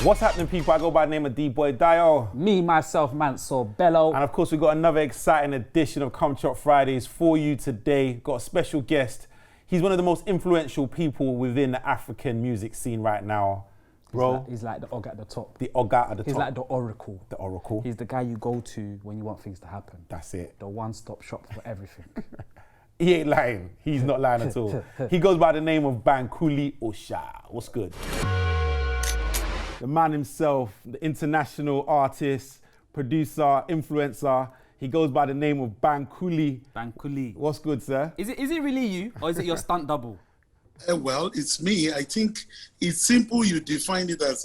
What's happening, people? I go by the name of D-Boy Dio. Me, myself, Mansour Bello. And of course, we've got another exciting edition of Come Chop Fridays for you today. Got a special guest. He's one of the most influential people within the African music scene right now. Bro. He's like the Og at the top. The Og at the top. He's like the Oracle. The Oracle. He's the guy you go to when you want things to happen. That's it. The one-stop shop for everything. He ain't lying. He's not lying at all. He goes by the name of Bankulli Osha. What's good? The man himself, the international artist, producer, influencer. He goes by the name of Bankulli. Bankulli. What's good, sir? Is it really you, or is it your stunt double? Well, it's me. I think it's simple. You define it as,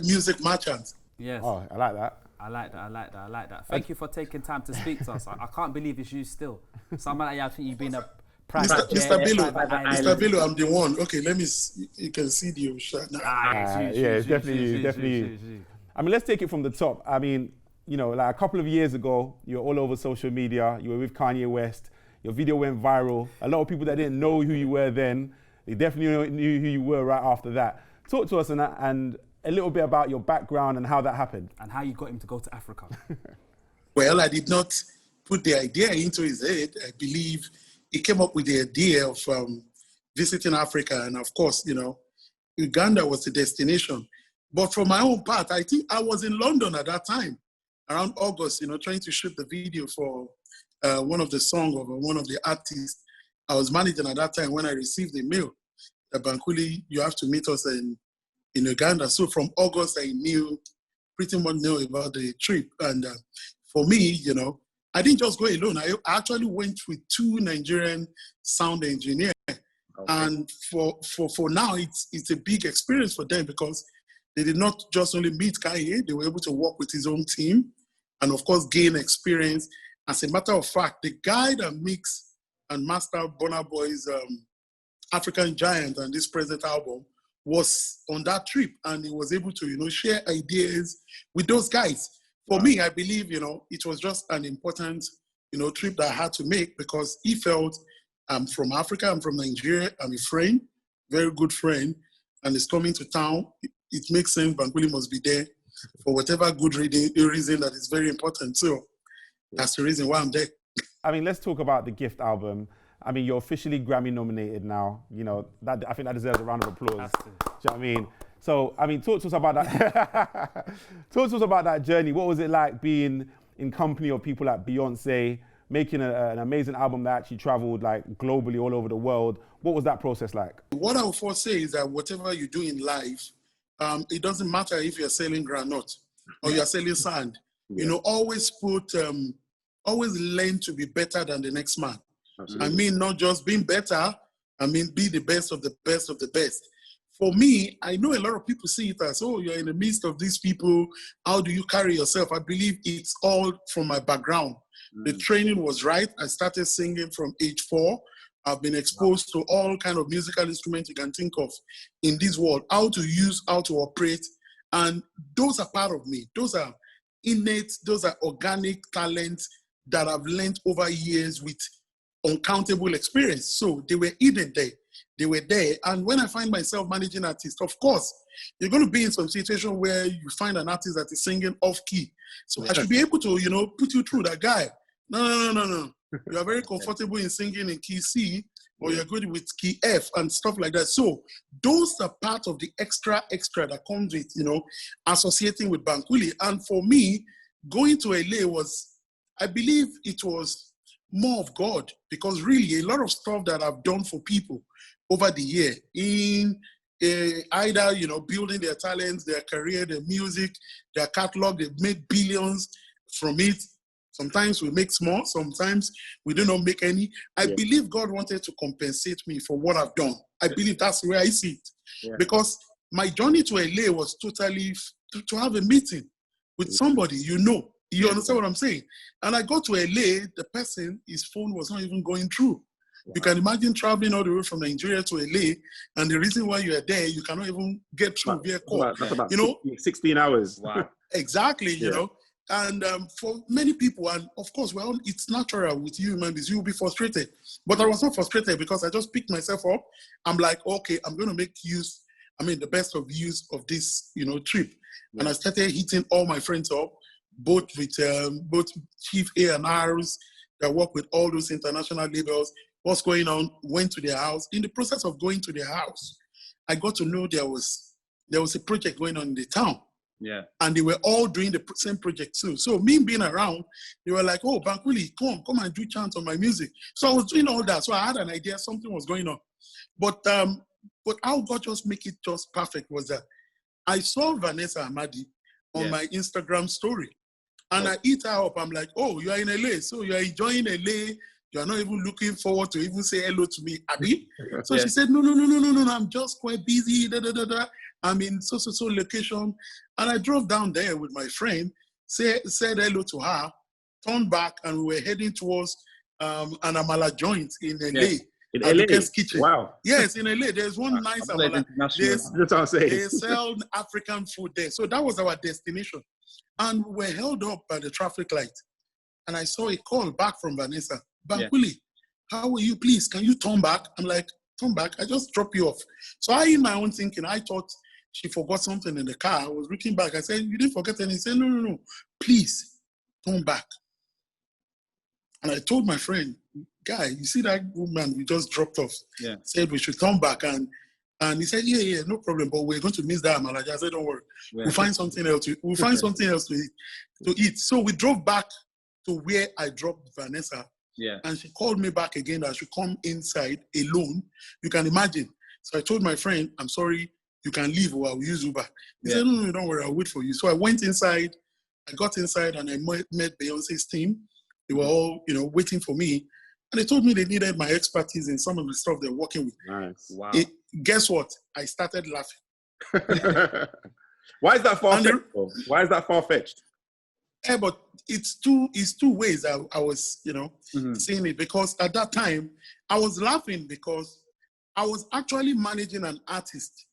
music merchant. Yes. Oh, I like that. I like that. Thank you for taking time to speak to us. I can't believe it's you still. Someone like you, I think you've been a private jet. Mr. Bello, I'm the one. Okay, let me see. You can see the ocean. It's definitely you. I mean, let's take it from the top. I mean, like a couple of years ago, you were all over social media. You were with Kanye West. Your video went viral. A lot of people that didn't know who you were then, they definitely knew who you were right after that. Talk to us and a little bit about your background and how that happened. And how you got him to go to Africa. Well, I did not put the idea into his head. I believe he came up with the idea of visiting Africa. And of course, Uganda was the destination. But for my own part, I think I was in London at that time, around August, trying to shoot the video for one of the songs of one of the artists I was managing at that time when I received the mail that Bankulli, you have to meet us in Uganda. So from August, I pretty much knew about the trip. And for me, I didn't just go alone. I actually went with two Nigerian sound engineers. Okay. And for now, it's a big experience for them because they did not just only meet Kanye, they were able to work with his own team and of course gain experience. As a matter of fact, the guy that mixed and mastered Burna Boy's African Giant and this present album was on that trip, and he was able to, share ideas with those guys. For me, I believe, it was just an important, trip that I had to make because he felt I'm from Africa, I'm from Nigeria, I'm a friend, very good friend, and he's coming to town. It makes sense Bankulli must be there for whatever good reason that is very important. So that's the reason why I'm there. I mean, let's talk about the Gift album. I mean, you're officially Grammy nominated now. I think that deserves a round of applause. Do you know what I mean? So, I mean, talk to us about that. Talk to us about that journey. What was it like being in company of people like Beyonce, making an amazing album that actually traveled like globally all over the world? What was that process like? What I would first say is that whatever you do in life, it doesn't matter if you're selling granite or you're selling sand. Yeah. Always always learn to be better than the next man. Absolutely. I mean, not just being better, I mean, be the best of the best of the best. For me, I know a lot of people see it as, oh, you're in the midst of these people. How do you carry yourself? I believe it's all from my background. The training was right. I started singing from age 4. I've been exposed to all kind of musical instruments you can think of in this world, how to use, how to operate. And those are part of me. Those are innate, those are organic talents that I've learned over years with uncountable experience. So they were hidden there. They were there. And when I find myself managing artists, of course, you're going to be in some situation where you find an artist that is singing off key. So I should be able to, put you through that guy. No. You are very comfortable in singing in key C, or you're good with key F and stuff like that. So those are part of the extra that comes with, associating with Bankulli. And for me, going to LA I believe it was more of God, because really a lot of stuff that I've done for people over the year in either, building their talents, their career, their music, their catalog, they've made billions from it. Sometimes we make small, sometimes we do not make any. I believe God wanted to compensate me for what I've done. I believe that's the way I see it. Yeah. Because my journey to LA was totally to have a meeting with somebody, You understand what I'm saying? And I got to LA, the person, his phone was not even going through. Wow. You can imagine traveling all the way from Nigeria to LA, and the reason why you are there, you cannot even get through via call. That's about 16 hours. Wow. Exactly, And for many people, and of course, it's natural with you human beings, you'll be frustrated. But I was not frustrated because I just picked myself up. I'm like, okay, I'm going to make use the best of views of this, trip. Yeah. And I started hitting all my friends up, both with both chief A&Rs that work with all those international labels. What's going on? Went to their house. In the process of going to their house, I got to know there was a project going on in the town. Yeah. And they were all doing the same project too. So me being around, they were like, oh, Bankulli, come and do chant on my music. So I was doing all that. So I had an idea something was going on. But how God just make it just perfect was that I saw Vanessa Amadi on my Instagram story. And I hit her up. I'm like, oh, you are in LA. So you are enjoying LA. You are not even looking forward to even say hello to me, Abi. So she said, no, I'm just quite busy. I'm in so location. And I drove down there with my friend, said hello to her, turned back, and we were heading towards an amala joint in LA. Yeah. In LA? Kitchen. Wow. Yes, in LA. There's one nice amala. That's what I'm saying. They sell African food there. So that was our destination. And we were held up by the traffic light. And I saw a call back from Vanessa. Bankulli, how are you? Please, can you turn back? I'm like, turn back? I just drop you off. So I, in my own thinking, I thought she forgot something in the car. I was looking back. I said, you didn't forget anything? He said, no. Please, turn back. And I told my friend, guy, you see that woman we just dropped off? Yeah. Said we should turn back. And he said, yeah, no problem. But we're going to miss that amala. I said, don't worry. Yeah. We'll find something else. We'll find something else to eat. So we drove back to where I dropped Vanessa. Yeah. And she called me back again that I should come inside alone. You can imagine. So I told my friend, I'm sorry, you can leave or I'll use Uber. He said, no, don't worry, I'll wait for you. So I went inside. I got inside and I met Beyonce's team. They were all, waiting for me. And they told me they needed my expertise in some of the stuff they're working with. Nice. Wow. Guess what? I started laughing. Why is that far-fetched? Yeah, but it's two ways I was, seeing it. Because at that time, I was laughing because I was actually managing an artist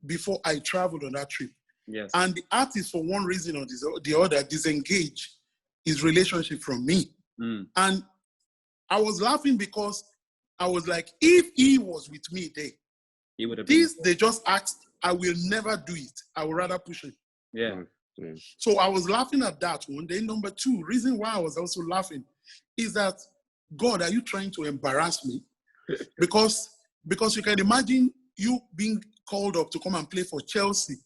before I traveled on that trip. Yes. And the artist, for one reason or the other, disengaged his relationship from me. Mm. And I was laughing because I was like, if he was with me there, he would have been. They just asked, I will never do it. I would rather push it. Yeah. So I was laughing at that one. Then number two, reason why I was also laughing is that, God, are you trying to embarrass me? Because you can imagine you being called up to come and play for Chelsea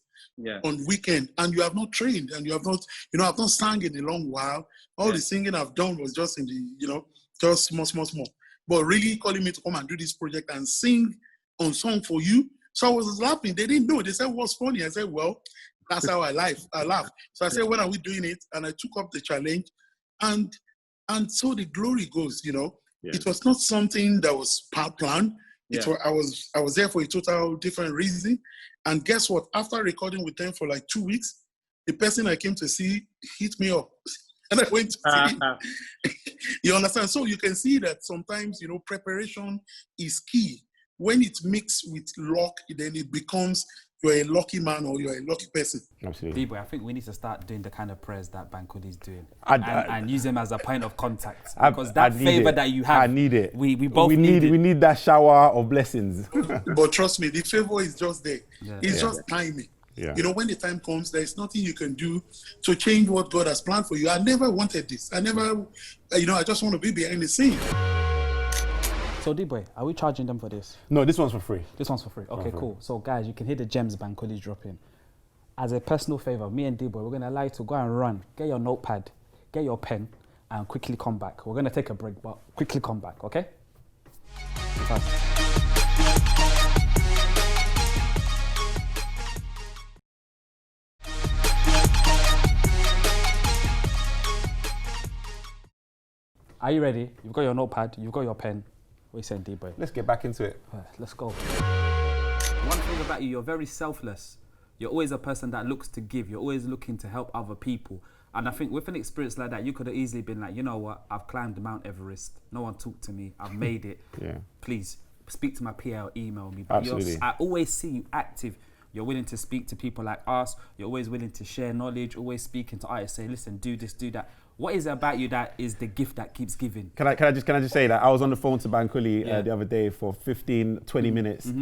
on weekend, and you have not trained, and you have not, I've not sang in a long while. All the singing I've done was just in the, just small. But really calling me to come and do this project and sing on song for you. So I was laughing. They didn't know. They said, what's funny? I said, well, that's how I laugh. So I said, when are we doing it? And I took up the challenge. And so the glory goes, It was not something that was planned. I was there for a total different reason. And guess what? After recording with them for like 2 weeks, the person I came to see hit me up. And I went to see him. You understand? So you can see that sometimes, preparation is key. When it mixed with luck, then it becomes you're a lucky man or you're a lucky person. Absolutely. D-Boy, I think we need to start doing the kind of prayers that Bankulli is doing and use them as a point of contact. Because that favor that you have, I need it. We both need it. We need that shower of blessings. But trust me, the favor is just there. Yeah. It's just timing. Yeah. When the time comes, there's nothing you can do to change what God has planned for you. I never wanted this. I just want to be behind the scene. So D-Boy, are we charging them for this? No, this one's for free. This one's for free. Okay, cool. So guys, you can hear the gems Bankulli dropping. As a personal favor, me and D-Boy, we're going to allow you to go and run. Get your notepad, get your pen, and quickly come back. We're going to take a break, but quickly come back, okay? Are you ready? You've got your notepad, you've got your pen. What are you saying, D-Boy? Let's get back into it. Let's go. One thing about you, you're very selfless. You're always a person that looks to give. You're always looking to help other people. And I think with an experience like that, you could have easily been like, you know what? I've climbed Mount Everest. No one talked to me. I've made it. Please speak to my PL, email me. But absolutely. I always see you active. You're willing to speak to people like us. You're always willing to share knowledge, always speaking to artists, say, listen, do this, do that. What is it about you that is the gift that keeps giving? Can I just say that I was on the phone to Bankulli the other day for 15, 20 minutes,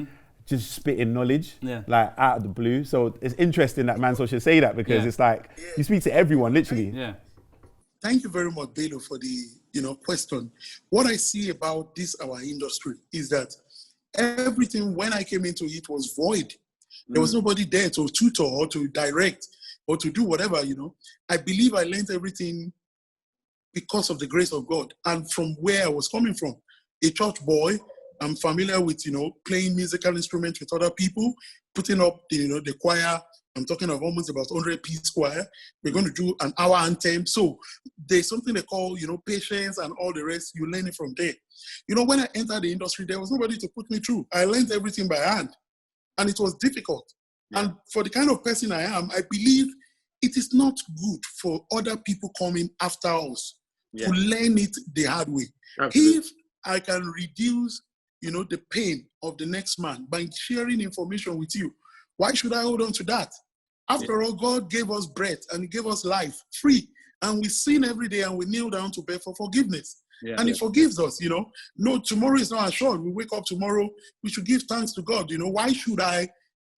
just spitting knowledge, Yeah. like out of the blue. So it's interesting that Manso should say that, because Yeah. it's like you speak to everyone, literally. Yeah. Thank you very much, Bello, for the question. What I see about this our industry is that everything when I came into it was void. There was nobody there to tutor or to direct or to do whatever. I believe I learned everything because of the grace of God and from where I was coming from. A church boy, I'm familiar with playing musical instruments with other people, putting up the choir. I'm talking of almost about 100-piece choir. We're going to do an hour anthem. So there's something they call, patience and all the rest. You learn it from there. When I entered the industry, there was nobody to put me through. I learned everything by hand, and it was difficult. Yeah. And for the kind of person I am, I believe it is not good for other people coming after us to learn it the hard way. Absolutely. If I can reduce, the pain of the next man by sharing information with you, why should I hold on to that? After all, God gave us breath and He gave us life free. And we sin every day and we kneel down to beg for forgiveness. Yeah, and He forgives us, No, tomorrow is not assured. We wake up tomorrow, we should give thanks to God. Why should I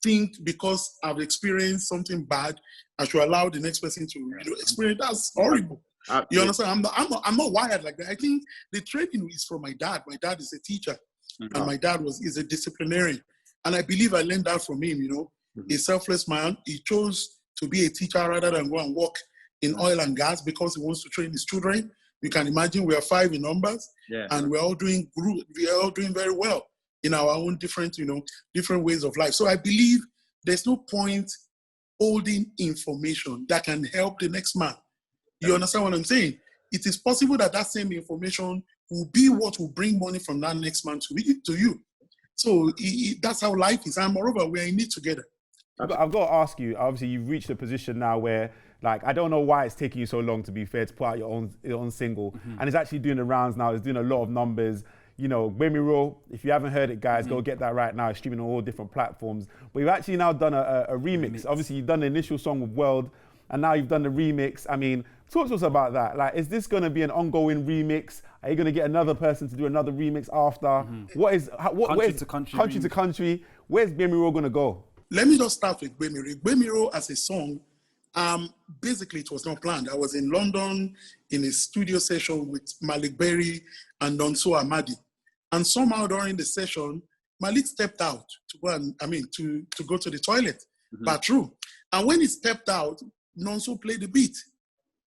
think because I've experienced something bad, I should allow the next person to experience? That's horrible. You understand? I'm not wired like that. I think the training is from my dad. My dad is a teacher, and my dad is a disciplinarian. And I believe I learned that from him, A selfless man. He chose to be a teacher rather than go and work in oil and gas because he wants to train his children. You can imagine we are 5 in numbers, and we're all doing very well in our own different ways of life. So I believe there's no point holding information that can help the next man. You understand what I'm saying? It is possible that same information will be what will bring money from that next man to you. So that's how life is. And moreover, we're in it together. I've got to ask you, obviously you've reached a position now where, I don't know why it's taking you so long, to be fair, to put out your own single. And it's actually doing the rounds now. It's doing a lot of numbers. Gbemiro, if you haven't heard it, guys, go get that right now. It's streaming on all different platforms. But you've actually now done a remix. Obviously, you've done the initial song with World, and now you've done the remix. I mean, talk to us about that. Is this going to be an ongoing remix? Are you going to get another person to do another remix after? Where's country to country? Where's Gbemiro going to go? Let me just start with Gbemiro. Gbemiro as a song, basically it was not planned. I was in London in a studio session with Malik Berry and Nonso Amadi. And somehow during the session, Malik stepped out to go to the toilet, bathroom. And when he stepped out, Nonso played the beat.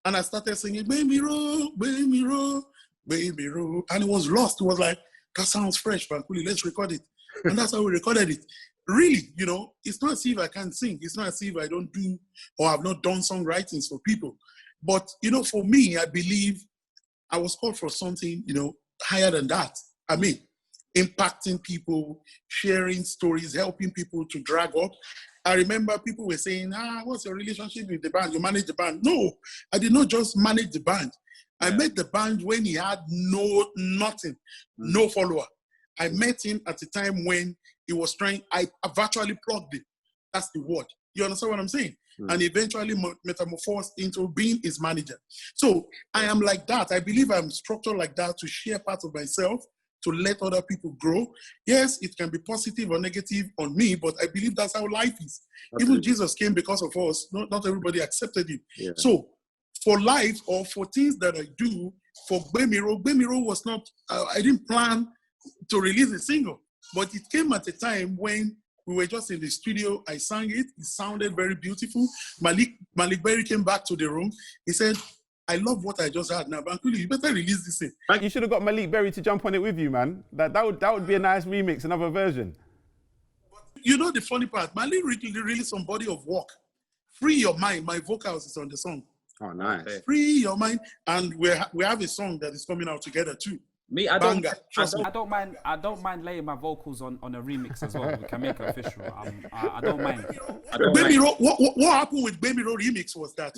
And I started singing, Gbemiro, Gbemiro, Gbemiro. And it was lost. It was like, that sounds fresh, Bankulli, let's record it. And that's how we recorded it. Really, it's not as if I can't sing. It's not as if I don't do or have not done songwritings for people. But, for me, I believe I was called for something, higher than that. I mean, impacting people, sharing stories, helping people to drag up. I remember people were saying, what's your relationship with the band? You manage the band. No, I did not just manage the band. I met the band when he had nothing, no follower. I met him at the time when he was trying, I virtually plugged him. That's the word. You understand what I'm saying? And eventually metamorphosed into being his manager. So I am like that. I believe I'm structured like that to share parts of myself, to let other people grow. Yes, it can be positive or negative on me, but I believe that's how life is. Absolutely. Even Jesus came because of us. Not everybody accepted him. Yeah. So for life or for things that I do, for Gbemiro was not, I didn't plan to release a single, but it came at a time when we were just in the studio. I sang it. It sounded very beautiful. Malik Berry came back to the room. He said, I love what I just heard. Now, Bankulli, you better release this thing. You should have got Malik Berry to jump on it with you, man. That would be a nice remix, another version. The funny part, Malik really some body of work. Free Your Mind. My vocals is on the song. Oh, nice. Free Your Mind. And we have a song that is coming out together too. Me, I don't mind laying my vocals on a remix as well. We can make it official. I don't mind. What happened with Gbemiro remix was that,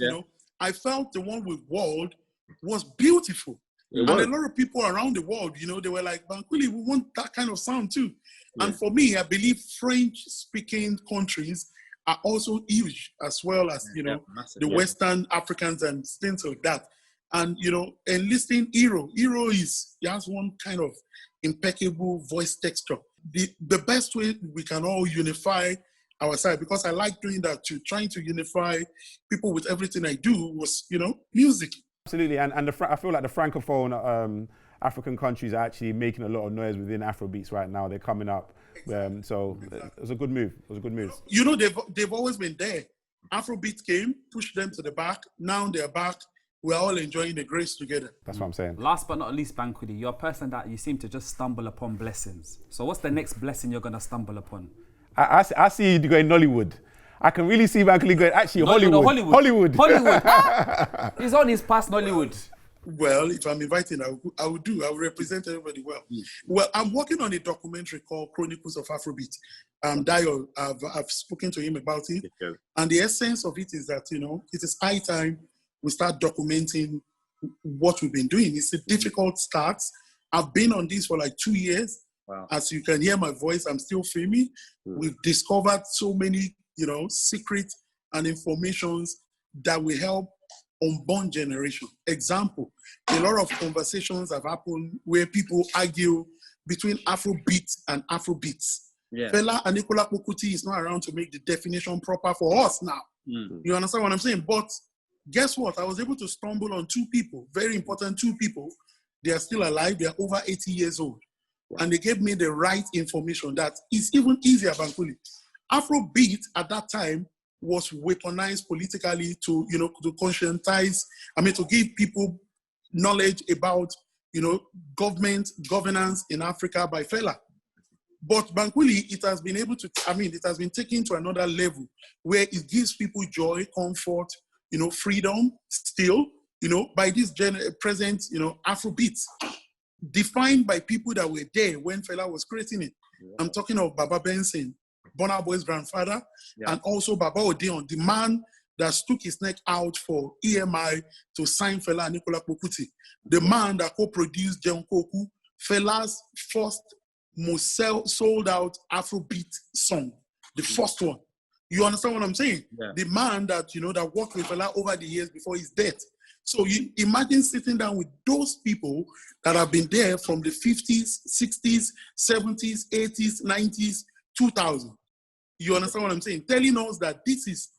I felt the one with World was beautiful. And a lot of people around the world, they were like, Bankulli, we want that kind of sound too. Yeah. And for me, I believe French-speaking countries are also huge, as well as, the Western Africans and things like that. And, enlisting Hero. He has one kind of impeccable voice texture. the best way we can all unify our side, because I like doing that too, trying to unify people with everything I do was, music. Absolutely, and I feel like the francophone African countries are actually making a lot of noise within Afrobeats right now. They're coming up, so it was a good move. It was a good move. They've always been there. Afrobeat came, pushed them to the back. Now they're back. We're all enjoying the grace together. That's what I'm saying. Last but not least, Bankulli, you're a person that you seem to just stumble upon blessings. So what's the next blessing you're gonna stumble upon? I see you going Nollywood. I can really see Bankulli going actually Hollywood. Hollywood. He's on his past Nollywood. Well, if I'm invited, I will do. I will represent everybody well. Well, I'm working on a documentary called Chronicles of Afrobeat. Dio, I've spoken to him about it. Okay. And the essence of it is that, it is high time we start documenting what we've been doing. It's a difficult start. I've been on this for like 2 years. Wow. As you can hear my voice, I'm still filming. We've discovered so many, secrets and informations that will help unborn generation. Example, a lot of conversations have happened where people argue between Afrobeat and Afrobeats. Yeah. Fela and Nicola Pokuti is not around to make the definition proper for us now. You understand what I'm saying? But guess what? I was able to stumble on 2 people, very important 2 people. They are still alive. They are over 80 years old. And they gave me the right information that is even easier, Bankulli. Afrobeat at that time was weaponized politically to conscientize, to give people knowledge about, government governance in Africa by Fela. But Bankulli, it has been able to, it has been taken to another level where it gives people joy, comfort, freedom still, by this present, Afrobeat, defined by people that were there when Fela was creating it. Yeah. I'm talking of Baba Benson, Burna Boy's grandfather, and also Baba Odeon, the man that stuck his neck out for EMI to sign Fela and Nicola Pokuti, the man that co-produced Jeon Koku, Fela's first most sold out Afrobeat song, the first one. You understand what I'm saying? Yeah. The man that, that worked with Fela over the years before his death. So you imagine sitting down with those people that have been there from the 50s, 60s, 70s, 80s, 90s, 2000. You understand what I'm saying? Telling us that this is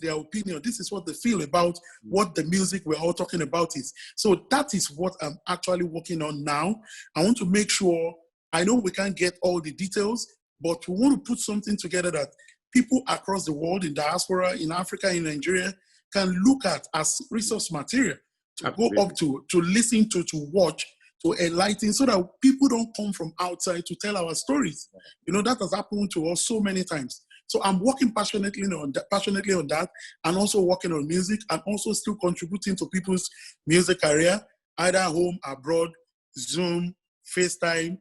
their opinion. This is what they feel about what the music we're all talking about is. So that is what I'm actually working on now. I want to make sure, I know we can't get all the details, but we want to put something together that people across the world, in diaspora, in Africa, in Nigeria, can look at as resource material to Absolutely. Go up to listen to watch, to enlighten, so that people don't come from outside to tell our stories. That has happened to us so many times. So I'm working passionately on that, and also working on music, and also still contributing to people's music career, either home, abroad, Zoom, FaceTime.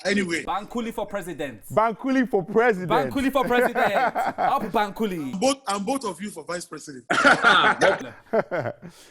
Anyway. Bankulli for president. Bankulli for president. Bankulli for president. Up Bankulli. And both of you for vice president.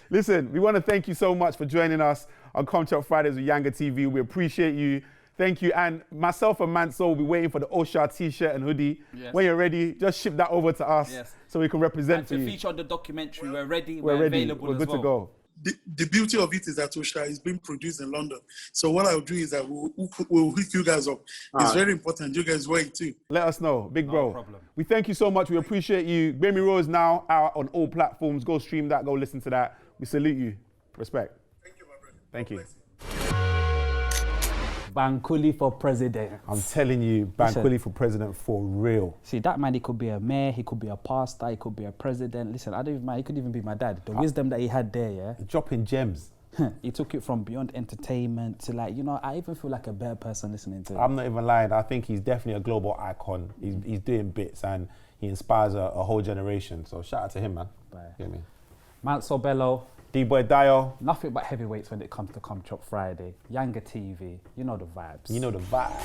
Listen, we want to thank you so much for joining us on Come Chop Fridays with Yanga TV. We appreciate you. Thank you. And myself and Mansour will be waiting for the Osha t-shirt and hoodie. Yes. When you're ready, just ship that over to us so we can represent for you. And to feature on the documentary, we're ready. We're available. We're good to go. The beauty of it is that Osha is being produced in London. So what I'll do is that we'll hook you guys up. It's very important. You guys wait too. Let us know. Big bro. No problem. We thank you so much. We appreciate you. Gbemi Rose now out on all platforms. Go stream that. Go listen to that. We salute you. Respect. Thank you, my brother. Thank you. Bankulli for president. I'm telling you, Bankulli for president for real. See, that man, he could be a mayor, he could be a pastor, he could be a president. Listen, I don't even mind, he could even be my dad. The wisdom that he had there, yeah? Dropping gems. He took it from beyond entertainment to I even feel like a better person listening to him. I'm not even lying. I think he's definitely a global icon. He's doing bits and he inspires a whole generation. So shout out to him, man. Bye. You know what I mean? Mansour Bello. D-Boy Dio. Nothing but heavyweights when it comes to Come Chop Friday. Yanga TV. You know the vibes. You know the vibes.